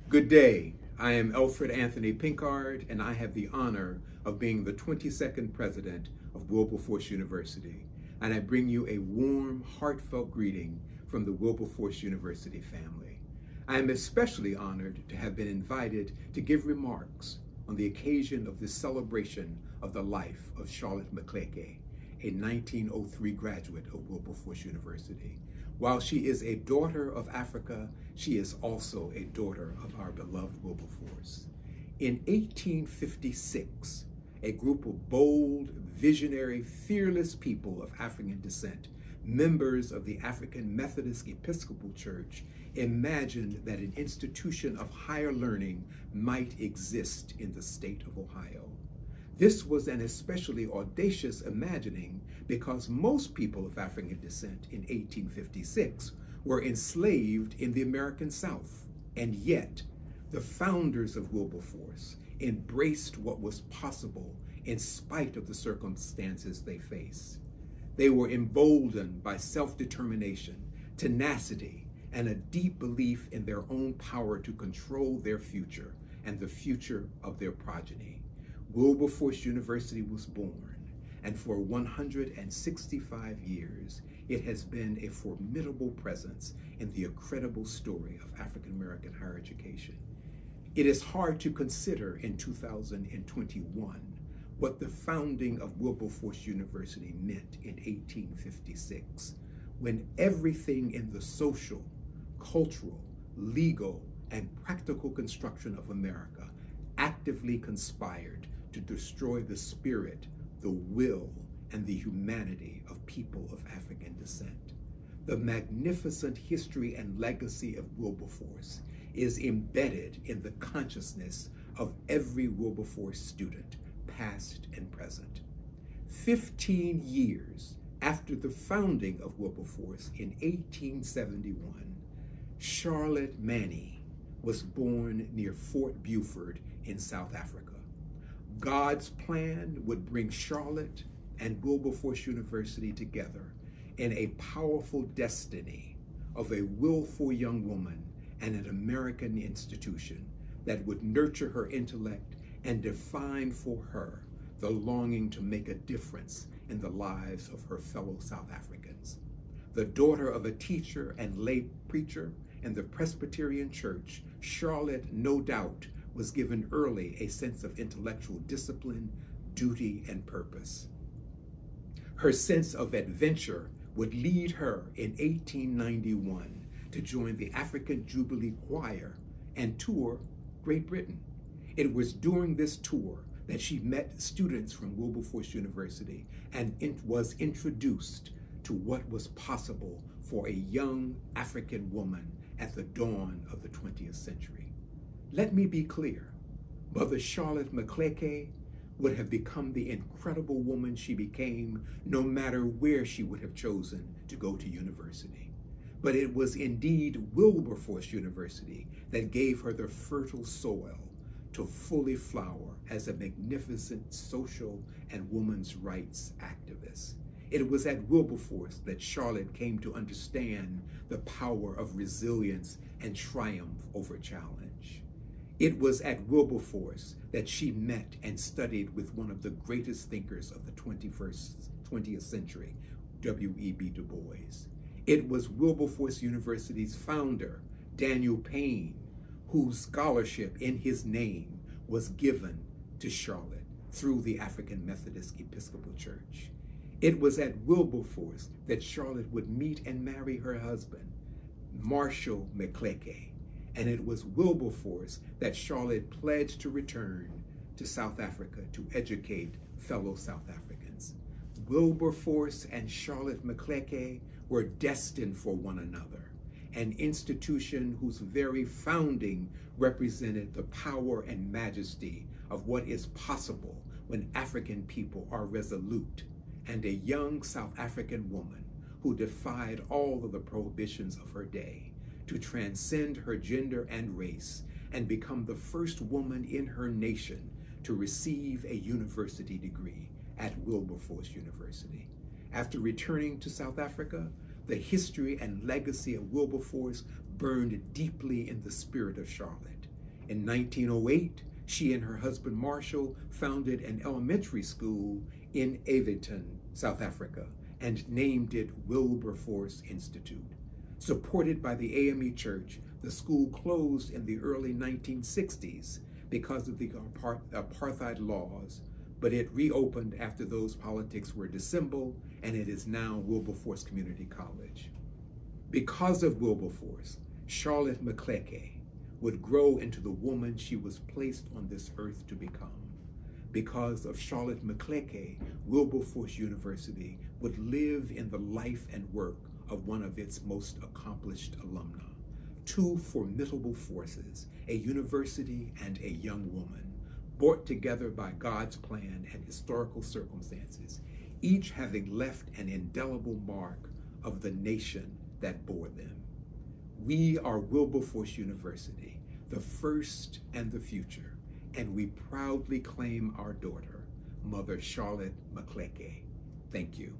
Good day. I am Elfred Anthony Pinkard, and I have the honor of being the 22nd president of Wilberforce University. And I bring you a warm, heartfelt greeting from the Wilberforce University family. I am especially honored to have been invited to give remarks on the occasion of this celebration of the life of Charlotte Maxeke, a 1903 graduate of Wilberforce University. While she is a daughter of Africa, she is also a daughter of our beloved Wilberforce. In 1856, a group of bold, visionary, fearless people of African descent, members of the African Methodist Episcopal Church, imagined that an institution of higher learning might exist in the state of Ohio. This was an especially audacious imagining because most people of African descent in 1856 were enslaved in the American South, and yet the founders of Wilberforce embraced what was possible in spite of the circumstances they faced. They were emboldened by self-determination, tenacity, and a deep belief in their own power to control their future and the future of their progeny. Wilberforce University was born, and for 165 years, it has been a formidable presence in the incredible story of African-American higher education. It is hard to consider in 2021 what the founding of Wilberforce University meant in 1856, when everything in the social, cultural, legal, and practical construction of America actively conspired to destroy the spirit, the will, and the humanity of people of African descent. The magnificent history and legacy of Wilberforce is embedded in the consciousness of every Wilberforce student, past and present. 15 years after the founding of Wilberforce in 1871, Charlotte Manny was born near Fort Beaufort in South Africa. God's plan would bring Charlotte and Wilberforce University together in a powerful destiny of a willful young woman and an American institution that would nurture her intellect and define for her the longing to make a difference in the lives of her fellow South Africans. The daughter of a teacher and lay preacher in the Presbyterian Church, Charlotte, no doubt, was given early a sense of intellectual discipline, duty, and purpose. Her sense of adventure would lead her in 1891 to join the African Jubilee Choir and tour Great Britain. It was during this tour that she met students from Wilberforce University and was introduced to what was possible for a young African woman at the dawn of the 20th century. Let me be clear, Mother Charlotte Maxeke would have become the incredible woman she became no matter where she would have chosen to go to university. But it was indeed Wilberforce University that gave her the fertile soil to fully flower as a magnificent social and women's rights activist. It was at Wilberforce that Charlotte came to understand the power of resilience and triumph over challenge. It was at Wilberforce that she met and studied with one of the greatest thinkers of the 20th century, W.E.B. Du Bois. It was Wilberforce University's founder, Daniel Payne, whose scholarship in his name was given to Charlotte through the African Methodist Episcopal Church. It was at Wilberforce that Charlotte would meet and marry her husband, Marshall Maxeke, and it was Wilberforce that Charlotte pledged to return to South Africa to educate fellow South Africans. Wilberforce and Charlotte Maxeke were destined for one another, an institution whose very founding represented the power and majesty of what is possible when African people are resolute, and a young South African woman who defied all of the prohibitions of her day to transcend her gender and race and become the first woman in her nation to receive a university degree at Wilberforce University. After returning to South Africa, The history and legacy of Wilberforce burned deeply in the spirit of Charlotte. In 1908, she and her husband Marshall founded an elementary school in Eviton, South Africa, and named it Wilberforce Institute. Supported by the AME Church, the school closed in the early 1960s because of the apartheid laws, but it reopened after those politics were dissembled, and it is now Wilberforce Community College. Because of Wilberforce, Charlotte Maxeke would grow into the woman she was placed on this earth to become. Because of Charlotte Maxeke, Wilberforce University would live in the life and work of one of its most accomplished alumna. Two formidable forces, a university and a young woman, brought together by God's plan and historical circumstances, each having left an indelible mark of the nation that bore them. We are Wilberforce University, the first and the future, and we proudly claim our daughter, Mother Charlotte Maxeke. Thank you.